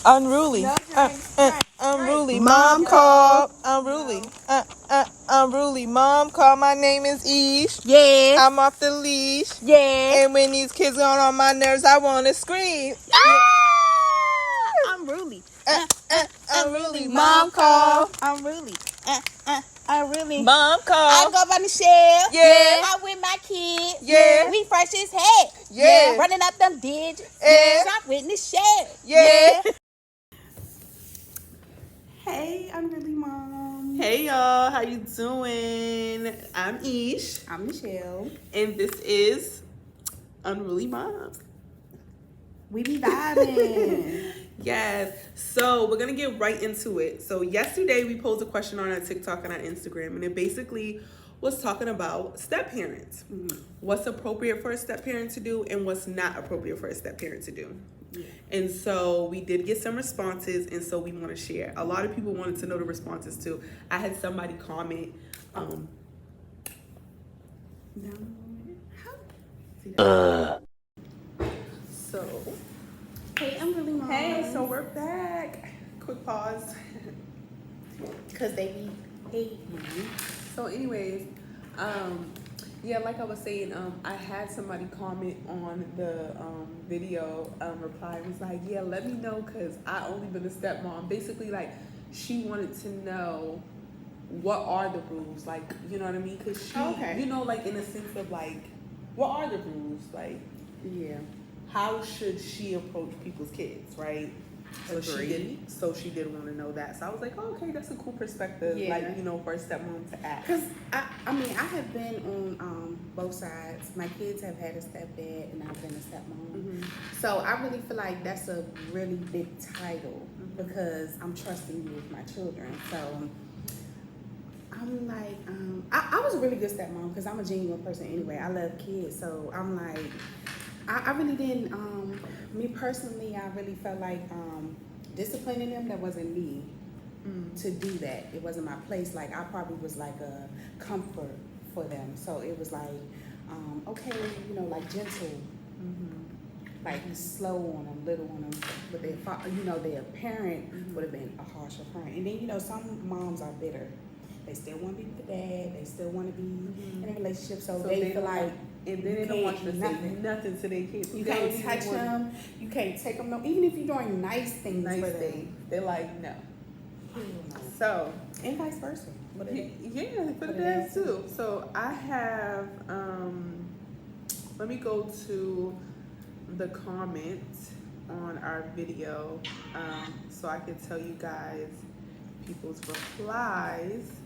Unruly. No, Unruly. Mom Mom called. No. Unruly. Unruly. Mom called. My name is Ish. Yes. I'm off the leash. Yes. And when these kids get on my nerves, I want to scream. Unruly. Unruly. Mom called. Unruly. Unruly. Mom I called. go by Michelle. Yeah. I'm with my kids. Yeah. We fresh as heck. Yeah. Running up them digits. Yeah. Shop with Michelle. Yeah. Hey, Unruly Mom. Hey y'all, how you doing? I'm Ish, I'm Michelle. and this is Unruly Mom. We be vibing. Yes, so we're gonna get right into it. So yesterday we posed a question on our TikTok and our Instagram, and it basically was talking about step parents. What's appropriate for a step parent to do and what's not appropriate for a step parent to do. Yeah. And so we did get some responses, and so we want to share. A lot of people wanted to know the responses too. I had somebody comment. So, Hey, Unruly Mom. hey, so we're back. Quick pause. Cause they be hating me. So, anyways, yeah, like I was saying, I had somebody comment on the video, reply and was like, yeah, let me know because I only been a stepmom. Basically, like, she wanted to know what are the rules, like, you know what I mean? Because she, you know, like, in a sense of like, what are the rules? Like, Yeah. how should she approach people's kids, right? So she did want to know that. So I was like, oh, okay, that's a cool perspective, Yeah. like, you know, for a stepmom to ask. Cause I mean, I have been on both sides. My kids have had a stepdad, and I've been a stepmom. So I really feel like that's a really big title because I'm trusting you with my children. So I'm like, I was a really good stepmom because I'm a genuine person anyway. I love kids, so I'm like, I really didn't. Me personally, I really felt like disciplining them. That wasn't me to do that. It wasn't my place. Like I probably was like a comfort for them. So it was like, okay, you know, like gentle, like slow on them, little on them. But their, you know, their parent would have been a harsher parent. And then you know, some moms are bitter. They still want to be with the dad. They still want to be in a relationship. So they feel like. And then they don't want you to say nothing to their kids. You can't touch them. You can't take them. No, even if you're doing nice things for them, they're like, no. So, and vice versa. Yeah, for the dads too. So I have, let me go to the comments on our video so I can tell you guys people's replies.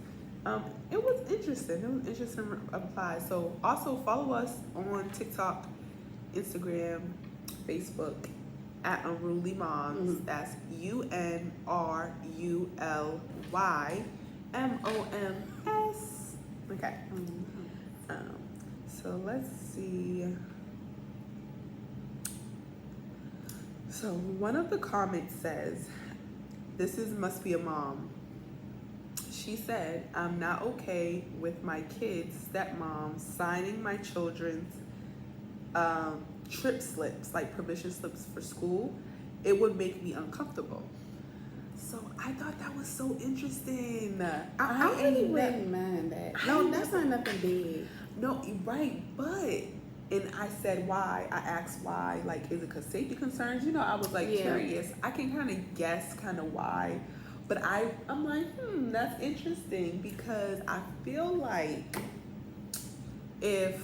It was interesting. It was interesting reply. So also follow us on TikTok, Instagram, Facebook at Unruly Moms. That's UNRULYMOMS. Okay. So let's see. So one of the comments says, "This must be a mom." She said, I'm not okay with my kids' stepmom signing my children's trip slips, like permission slips for school. It would make me uncomfortable. So I thought that was so interesting. I really wouldn't mind that. No, that's not nothing big. No, right, but, and I said why, I asked why, like, is it because safety concerns? You know, I was like curious. I can kind of guess kind of why. But I'm like, that's interesting because I feel like if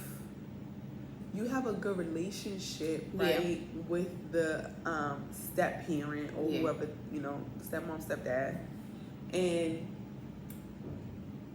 you have a good relationship, right, with the step parent or whoever, you know, stepmom, stepdad, and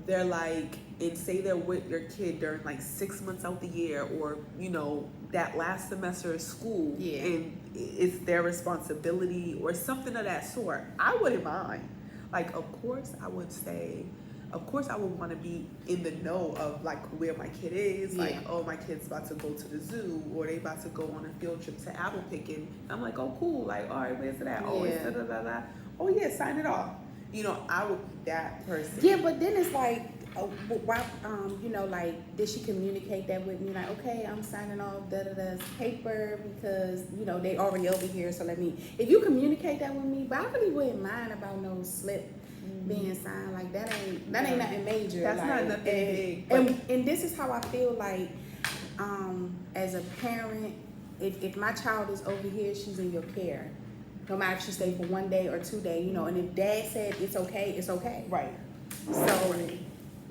they're like, and say they're with your kid during like 6 months out the year or, you know, that last semester of school, and it's their responsibility or something of that sort, I wouldn't mind. Like, of course, I would say, of course, I would want to be in the know of, like, where my kid is. Like, oh, my kid's about to go to the zoo or they about to go on a field trip to apple picking. I'm like, oh, cool. Like, all right, where's it at? Oh, it's da-da-da-da. Oh, yeah, sign it off. You know, I would be that person. Yeah, but then it's like, why, you know, like, did she communicate that with me? Like, okay, I'm signing off da-da-da's paper because, you know, they already over here, so if you communicate that with me, but I really wouldn't mind about no slip being signed. Like, that ain't nothing major. That's like, not nothing big. And this is how I feel like, as a parent, if my child is over here, she's in your care. No matter if she stayed for 1 day or 2 days, you know, and if dad said it's okay, it's okay. Right. So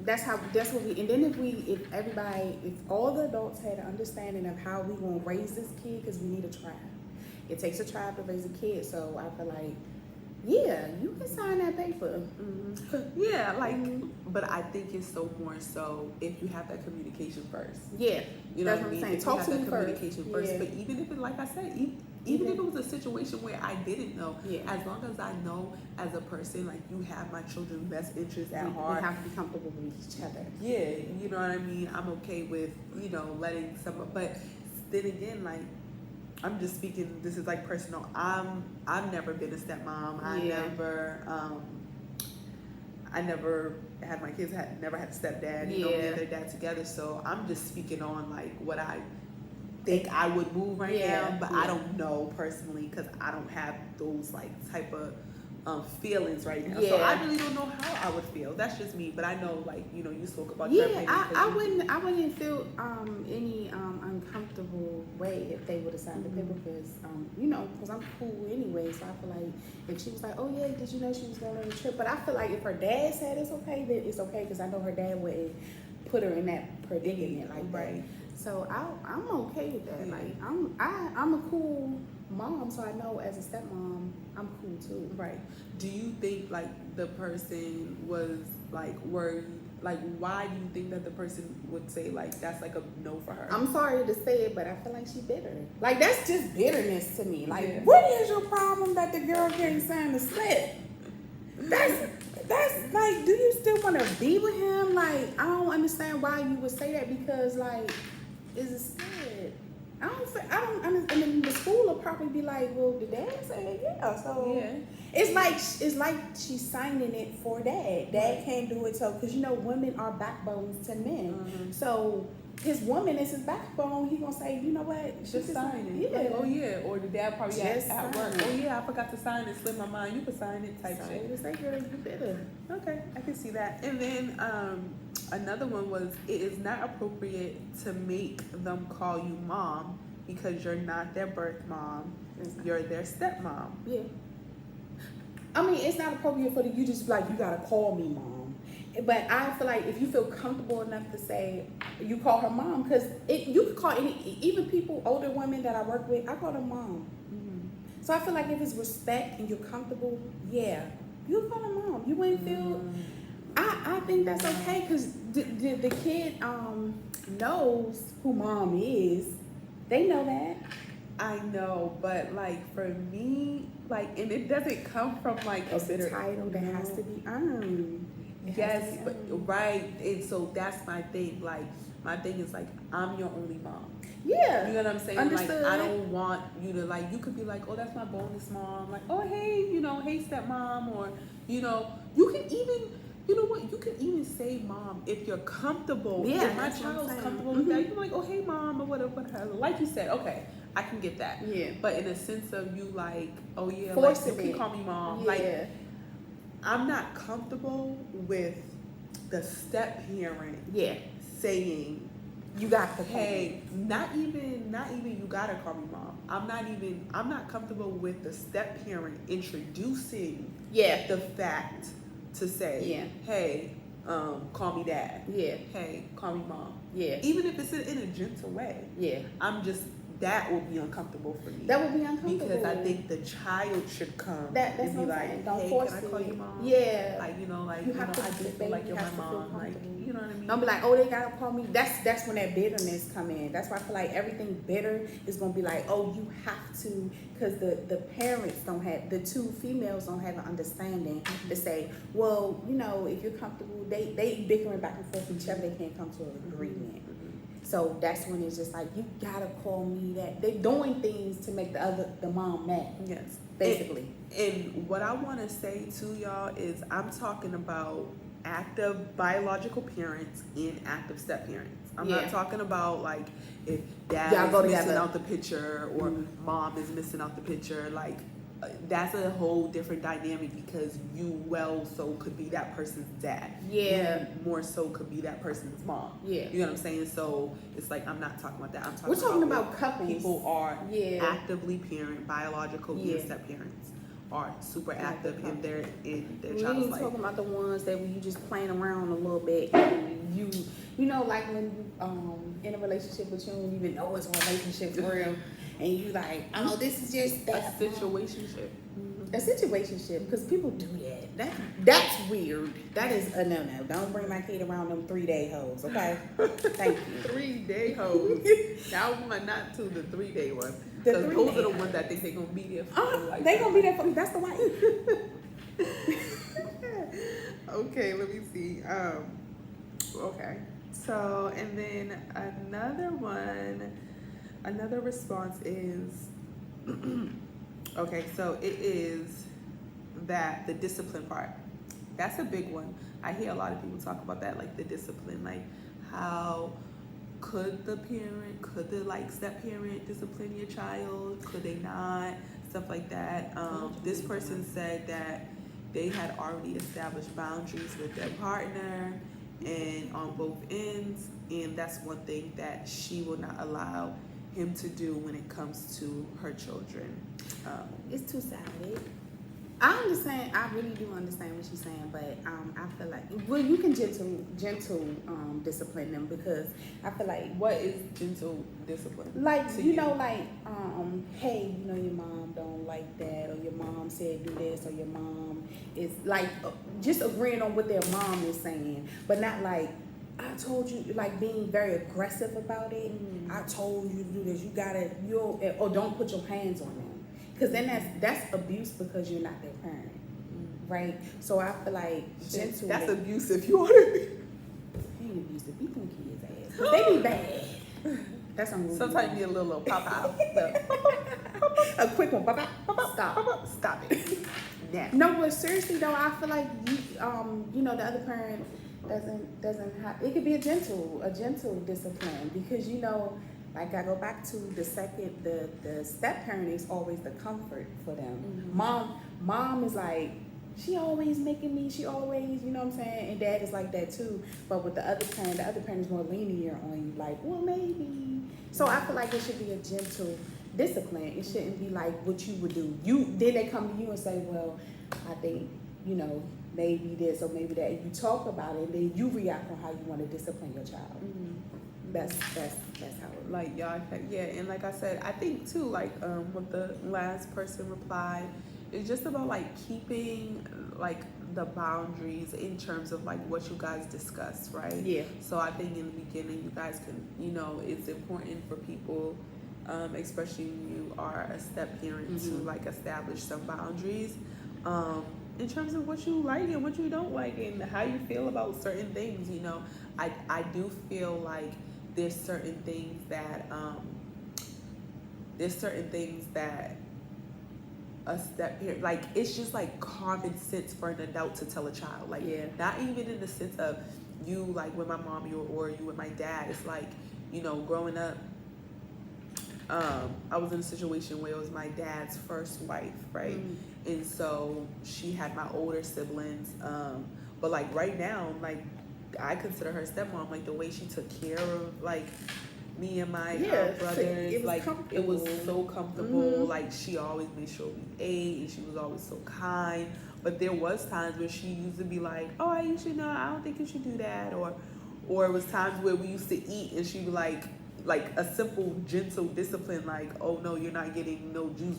that's what we, and then if all the adults had an understanding of how we gonna raise this kid, because we need a tribe. It takes a tribe to raise a kid, so I feel like, yeah, you can sign that paper. Yeah, like, but I think it's so more so if you have that communication first. Yeah, You know that's what I mean? saying. If Talk you have to that me first. communication first. Yeah. But even if it, like I said, even if it was a situation where I didn't know, Yeah. as long as I know as a person, like, you have my children's best interests at We heart. have to be comfortable with each other. Yeah, you know what I mean? I'm okay with, you know, letting someone, but then again, like, I'm just speaking, this is like personal. I've never been a stepmom. I never had my kids never had a stepdad. You know, me and their dad together. So I'm just speaking on like what I think I would move right now, but I don't know personally because I don't have those like type of feelings right now. So I really don't know how I would feel. That's just me. But I know, like, you know, you spoke about your opinion. I wouldn't feel any uncomfortable way if they would have signed the paper because you know, because I'm cool anyway. So I feel like if she was like, oh yeah, did you know she was going on a trip? But I feel like if her dad said it's okay, then it's okay because I know her dad wouldn't put her in that predicament like that. So I'm okay with that. Like I'm a cool mom, so I know as a stepmom, I'm cool too. Right. Do you think like the person was like worried? Like, why do you think that the person would say like that's like a no for her? I'm sorry to say it, but I feel like she bitter. Like that's just bitterness to me. Like, what is your problem that the girl can't sign the slip? That's like, do you still want to be with him? Like, I don't understand why you would say that because like, it's a slip. I don't understand. And then the school will probably be like, well, the dad said yeah, so it's like she's signing it for dad. Dad can't do it, so because you know women are backbones to men. So his woman is his backbone. He gonna say, you know what, just sign it. Yeah. Like, oh yeah, or the dad probably Just at work. sign it. Oh yeah, I forgot to sign it. Slipped my mind. You can sign it. Type So shit. it was like, girl, you better. Okay, I can see that. And then another one was, it is not appropriate to make them call you mom because you're not their birth mom. You're their stepmom. Yeah. I mean, it's not appropriate for you just like, you gotta call me mom. But I feel like if you feel comfortable enough to say, you call her mom, because you could call even people, older women that I work with, I call them mom. So I feel like if it's respect and you're comfortable, yeah, you call her mom. You wouldn't feel. I think that's okay because the kid knows who mom is. They know that. I know, but like for me, like, and it doesn't come from like It's a title that has to be earned. Yes, but right, and so that's my thing. Like, my thing is like, I'm your only mom. Yeah, you know what I'm saying? Understood. Like, I don't want you to like. You could be like, oh, that's my bonus mom. Like, oh, hey, you know, hey, stepmom, or you know, you can even. You know what? You can even say mom if you're comfortable. Yeah, if my child's comfortable with that, you can be like, oh, hey, mom, or whatever. Like you said, okay, I can get that. Yeah. But in a sense of you like, oh yeah, Forcing like, you can call me mom. Yeah. Like, I'm not comfortable with the step parent saying, you got to hey, not even you gotta call me mom. I'm not comfortable with the step parent introducing the fact to say, hey, call me dad. Hey, call me mom. Even if it's in a gentle way. That would be uncomfortable for me. That would be uncomfortable. Because I think the child should come that's and be like, saying. Don't hey, force can I call you mom? Like, you know, like, you have to, I do feel like you're my mom. Like, you know what I mean? Don't be like, oh, they gotta call me. That's when that bitterness come in. That's why I feel like everything bitter is gonna be like, oh, you have to, because the parents don't have, the two females don't have an understanding to say, well, you know, if you're comfortable, they bickering back and forth with each other, they can't come to an agreement. So that's when it's just like, you gotta call me that. They're doing things to make the mom mad. Yes. Basically. And what I want to say to y'all is, I'm talking about active biological parents and active step parents. I'm Yeah. not talking about like if Y'all dad go is missing together. out the picture or mom is missing out the picture. Like that's a whole different dynamic because you could be that person's dad. Yeah. You more so could be that person's mom. Yeah. You know what I'm saying? So it's like I'm not talking about that. I'm talking We're talking about about couples. people are Yeah. actively parent, biological and step parents are super active in their We child's ain't life. talking about the ones that when you just playing around a little bit and you know, like when you in a relationship with you and you even know it's a relationship for real and you like, oh, this is just A that situationship. a situationship, because people do that. That's weird. That is a no. Don't bring my kid around them 3-day hoes, okay? Thank you. 3-day hoes. Not one, not two, the 3-day one. The Because 3 those are day the ones that think they're gonna be there for life. They gonna be there for me. That's the wife. Okay, let me see. Okay. So, and then another response is, okay, so it is that the discipline part. That's a big one. I hear a lot of people talk about that, like the discipline, like how could the like step parent discipline your child? Could they not? Stuff like that. This person said that they had already established boundaries with their partner and on both ends, and that's one thing that she will not allow him to do when it comes to her children. It's two-sided. I understand. I really do understand what she's saying, but I feel like you can gentle discipline them, because I feel like What is gentle discipline? like to you know, like hey, you know, your mom don't like that, or your mom said do this, or your mom is like just agreeing on what their mom is saying, but not like I told you, like being very aggressive about it. I told you to do this. You gotta or don't put your hands on them. Because then that's abuse, because you're not their parent, right? So I feel like gentle. That's abuse if you want to be. Ain't abusive. You think kids ass. 'Cause they be bad. That's unruly. Sometimes you need a little pop out. A quick one. Stop. Stop it. Yeah. No, but seriously though, I feel like you know, the other parent doesn't have. It could be a gentle discipline, because you know. Like I go back to the step parent is always the comfort for them. Mom is like, she always making me, she always, you know what I'm saying? And dad is like that too. But with the other parent is more lenient on you, like, well, maybe. So I feel like it should be a gentle discipline. It shouldn't be like what you would do. Then they come to you and say, well, I think, you know, maybe this or maybe that. And you talk about it, and then you react on how you want to discipline your child. That's how it, like y'all, yeah. And like I said, I think too, like what the last person replied, it's just about like keeping like the boundaries in terms of like what you guys discuss, right? Yeah. So I think in the beginning you guys can, you know, it's important for people, especially when you are a step parent, to like establish some boundaries in terms of what you like and what you don't like and how you feel about certain things. You know, I do feel like there's certain things that a step parent, like, it's just like common sense for an adult to tell a child, like, not even in the sense of you like with my mom or you with my dad. It's like, you know, growing up, I was in a situation where it was my dad's first wife, right? And so she had my older siblings, but like right now, like I consider her stepmom. Like the way she took care of like me and my brothers, it was so comfortable. Like she always made sure we ate, and she was always so kind. But there was times where she used to be like, "Oh, you should know. I don't think you should do that," or it was times where we used to eat, and she'd be like a simple, gentle discipline, like, "Oh no, you're not getting no juice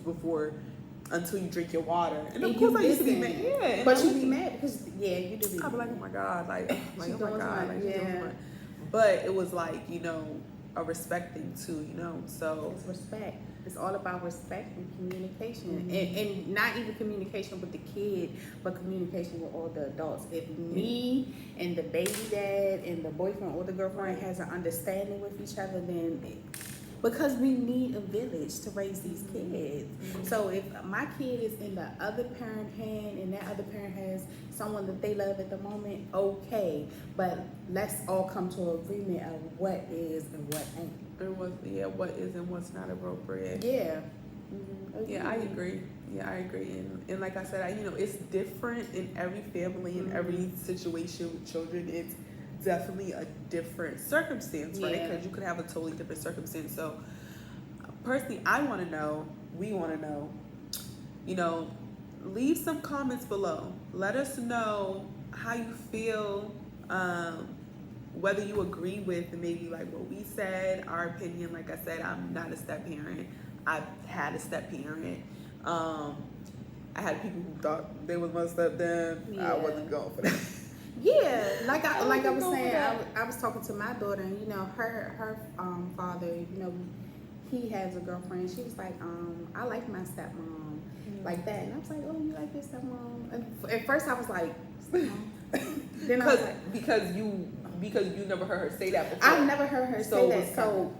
until you drink your water." And of course I used to be mad. Yeah. But you be mad because you do be I'd be like, "Oh my God, like oh my God, like she's doing much." But it was like, you know, a respect thing too, you know. So it's respect. It's all about respect and communication, and not even communication with the kid, but communication with all the adults. If me and the baby dad and the boyfriend or the girlfriend has an understanding with each other, then because we need a village to raise these kids. So if my kid is in the other parent hand and that other parent has someone that they love at the moment, okay, but let's all come to an agreement of what is and what ain't. And what is and what's not appropriate. Yeah. Yeah, I agree. And like I said, it's different in every family, in every situation with children. It's definitely a different circumstance, right? Because you could have a totally different circumstance. So personally, we want to know, leave some comments below. Let us know how you feel, whether you agree with maybe like what we said, our opinion. Like I said, I'm not a step parent. I've had a step parent. I had people who thought they was my stepdad. I wasn't going for that. Yeah, like I was saying, I was talking to my daughter, and her father, he has a girlfriend. She was like, I like my stepmom, like that, and I was like, oh, you like your stepmom? And at first, I was like, then I was like, because you never heard her say that before. I've never heard her say that. So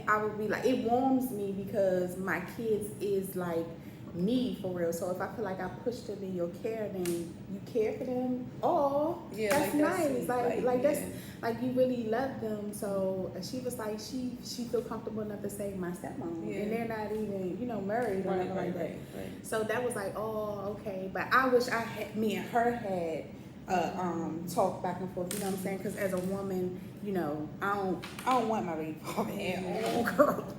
I would be like, it warms me because my kids is like me for real. So if I feel like I pushed them in your care, then you care for them. Oh, yeah, that's nice. Like that's like you really love them. So she was like, she feel comfortable enough to say my stepmom, and they're not even married or anything like that. Right. So that was like, oh, okay. But I wish me and her had talk back and forth, you know what I'm saying? Because as a woman, I don't want my baby father at all, girl,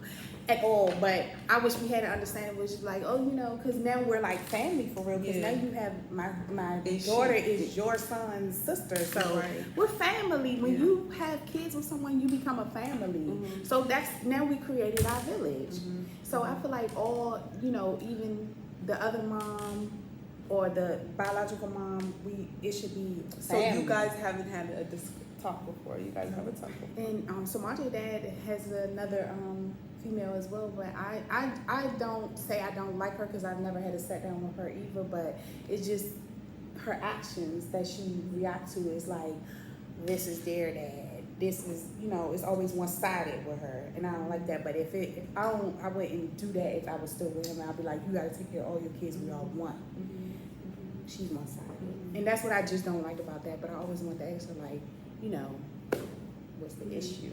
at all. But I wish we had an understanding, which is like, because now we're like family for real. Because now you have my daughter is your son's sister, so we're family. When you have kids with someone, you become a family. So now we created our village. So I feel like all, even the other mom or the biological mom, it should be family. So you guys haven't had a talk before. You guys haven't talked before. And so my dad has another female as well, but I don't say I don't like her because I've never had to sit down with her either. But it's just her actions that she reacts to is like, this is their dad. This is, it's always one-sided with her, and I don't like that. But if I wouldn't do that if I was still with him. I'd be like, you gotta take care of all your kids. We all one. She's one-sided, and that's what I just don't like about that. But I always want to ask her, like, what's the issue?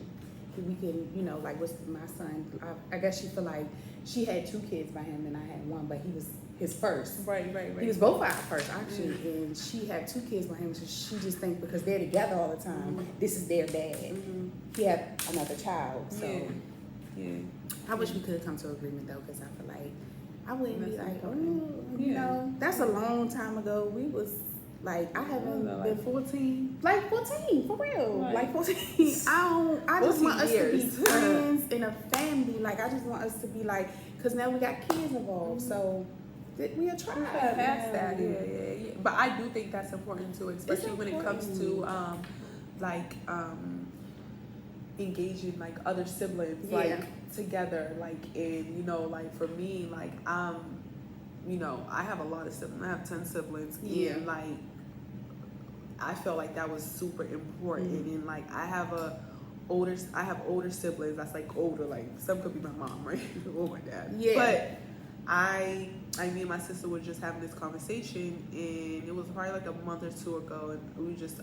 We can, like, what's my son? I guess she feel like she had 2 kids by him, and I had 1, but he was his first. Right. He was both our first, actually, and she had 2 kids by him, so she just thinks because they're together all the time, this is their dad. He had another child, so I wish we could come to an agreement though, because I feel like I wouldn't be like, that's a long time ago. We was like, I haven't been 14. Like 14, for real. Right. Like 14. I just want us to be friends and a family. Like, I just want us to be like, because now we got kids involved. So we are trying to pass that. Yeah. But I do think that's important too, especially when it comes to engaging like other siblings together. Like, and like for me, like I have a lot of siblings. I have 10 siblings. And like I felt like that was super important. And like I have older siblings that's like older, like some could be my mom, right? Or my dad. Yeah. But me and my sister were just having this conversation, and it was probably like a month or 2 ago, and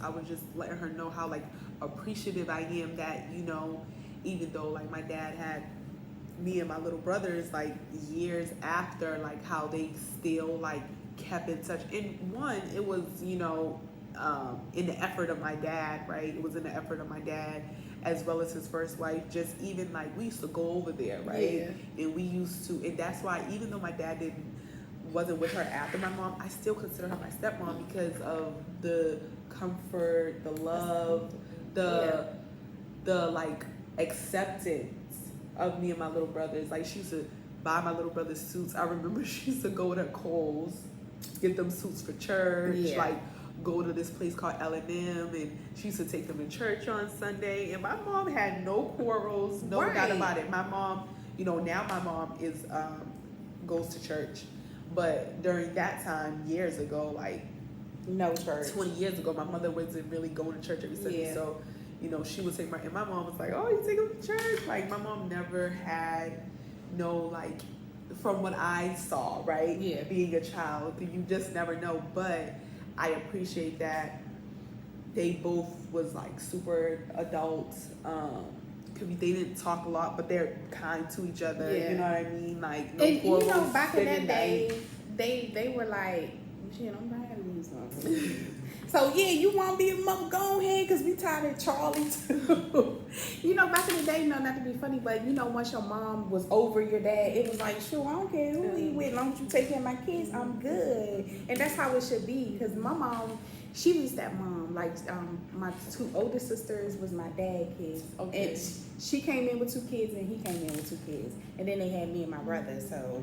I was just letting her know how like appreciative I am that, even though like my dad had me and my little brothers like years after, like how they still like kept in touch. And one, it was, in the effort of my dad, right? It was in the effort of my dad as well as his first wife. Just even like we used to go over there, right? And we used to, and that's why even though my dad wasn't with her after my mom, I still consider her my stepmom because of the comfort, the love, the like acceptance of me and my little brothers. Like she used to buy my little brother's suits. I remember she used to go to Kohl's, get them suits for church, like go to this place called L&M, and she used to take them to church on Sunday. And my mom had no quarrels, no doubt about it. My mom, now my mom is goes to church, but during that time, years ago, like no church, 20 years ago, my mother wasn't really going to church every Sunday. So you know, she would take and my mom was like, oh, you take them to church? Like, my mom never had no, like, from what I saw, right? Yeah. Being a child, you just never know. But I appreciate that they both was like super adults. They didn't talk a lot, but they're kind to each other. Yeah. You know what I mean? Like, no And you know, quarrels, back in that spending day, night. they were like, shit, I'm buying these something. So yeah, you want to be a mother? Go ahead, cause we tired of Charlie too. You know, back in the day, no, not to be funny, but you know, once your mom was over your dad, it was like, sure, I don't care who he with, as long as you take care of my kids, I'm good. And that's how it should be. Cause my mom, she was that mom. Like, my two older sisters was my dad's kids, Okay. and she came in with 2 kids, and he came in with 2 kids, and then they had me and my brother, so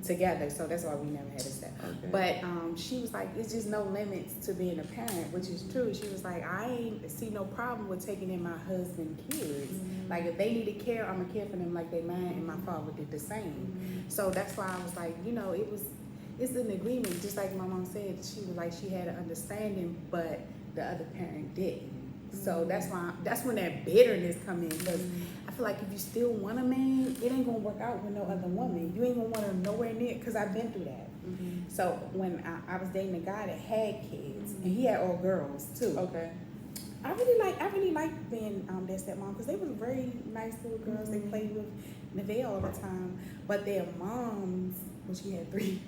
together. So that's why we never had a step. Okay. But she was like, it's just no limits to being a parent, which is true. She was like, I ain't see no problem with taking in my husband's kids. Like, if they needed care, I'm gonna care for them like they mine, and my father did the same. So that's why I was like, you know, it's an agreement, just like my mom said. She was like, she had an understanding, but the other parent didn't. So that's when that bitterness come in, because I feel like if you still want a man, it ain't gonna work out with no other woman. You ain't gonna want him nowhere near, because I've been through that. So when I was dating a guy that had kids, and he had all girls too. Okay. I really liked being their stepmom, because they was very nice little girls. They played with Nevaeh all the time, but their moms, well, she had 3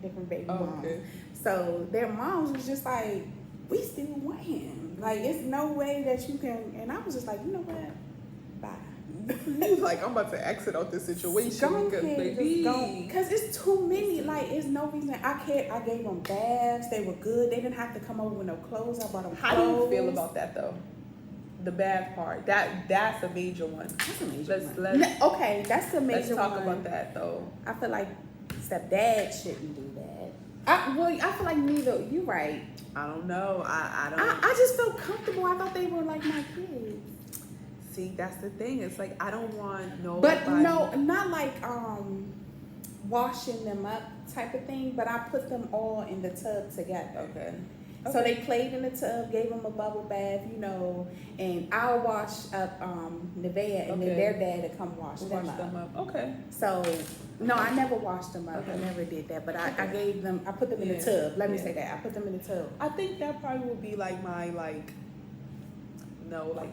different baby moms. Okay. So their moms was just like, we still want him. Like, it's no way that you can. And I was just like, you know what? Bye. He was like, I'm about to exit out this situation Go because, ahead, baby. just go. Because it's too many. Like, it's no reason. I gave them baths. They were good. They didn't have to come over with no clothes. I brought them How clothes. do you feel about that though? The bath part. That's a major one. That's a major one. Let's Okay, that's a major one. let's talk about that though. I feel like stepdad shouldn't do that. I feel like neither. You right. I don't know. I don't I just felt comfortable. I thought they were like my kids. see. That's the thing. It's like I don't want no. But no, not like washing them up type of thing. But I put them all in the tub together. Okay. So they played in the tub, gave them a bubble bath, you know, and I'll wash up Nevaeh, and then their dad to come wash them up. Okay. So no, I never washed them up. Okay. I never did that. But I gave them. I put them in the tub. Let me say that. I put them in the tub. I think that probably would be like my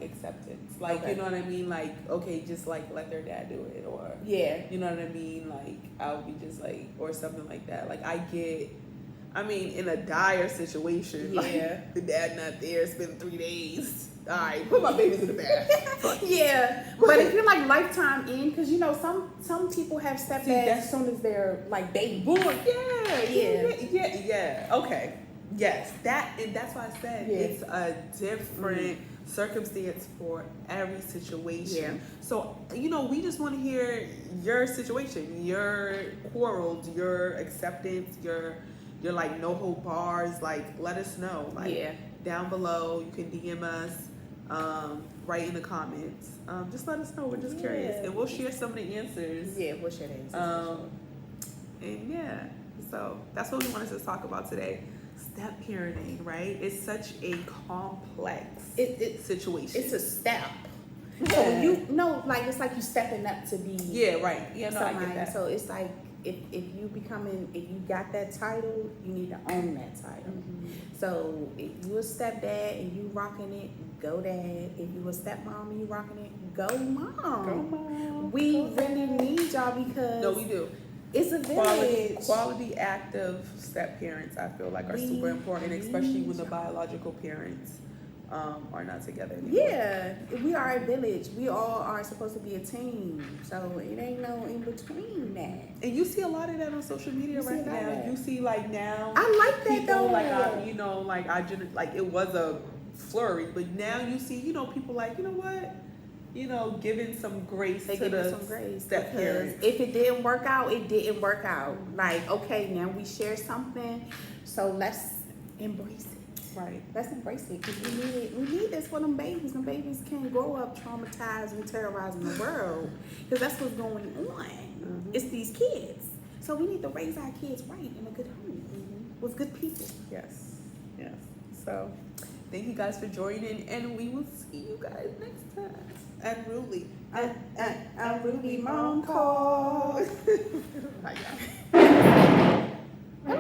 acceptance. Like, you know what I mean? Like, okay, just like let their dad do it, or Yeah. you know what I mean? Like, I'll be just like, or something like that. Like, I mean, in a dire situation, like the dad not there, spend 3 days. All right, put my babies in the bath. Yeah, but if you're like lifetime in, because you know some people have stepdads as soon as they're like baby born. Yeah. Okay. Yes, that's why I said it's a different circumstance for every situation. Yeah. So, you know, we just want to hear your situation, your quarrels, your acceptance, your like no hold bars. Like, let us know. Like, down below, you can DM us, write in the comments. Just let us know. We're just curious, and we'll share some of the answers. Yeah, we'll share the answers. And yeah, so that's what we wanted to talk about today. Step parenting, right? It's such a complex situation. It's a step. So you know, like it's like you stepping up to be. Yeah, right. Yeah, no, somebody. I get that. So it's like if you got that title, you need to own that title. So if you a stepdad and you rocking it, go dad. If you a stepmom and you rocking it, go mom. Go mom. We really need y'all because no, we do. It's a village. Quality active step parents, I feel like, are super important, especially when the biological parents are not together anymore. Yeah, we are a village. We all are supposed to be a team. So it ain't no in between that. And you see a lot of that on social media right now. You see like now. I like that people, though. Like it was a flurry, but now you see, you know, people like, you know what? You know, giving some grace to the step parents. If it didn't work out, it didn't work out. Like, okay, now we share something, so let's embrace it. Right. Let's embrace it because we need this for them babies. Them babies can't grow up traumatized and terrorizing the world because that's what's going on. It's these kids. So we need to raise our kids right in a good home with good people. Yes. So Thank you guys for joining, and we will see you guys next time. Unruly. Unruly mom call. Bye, y'all.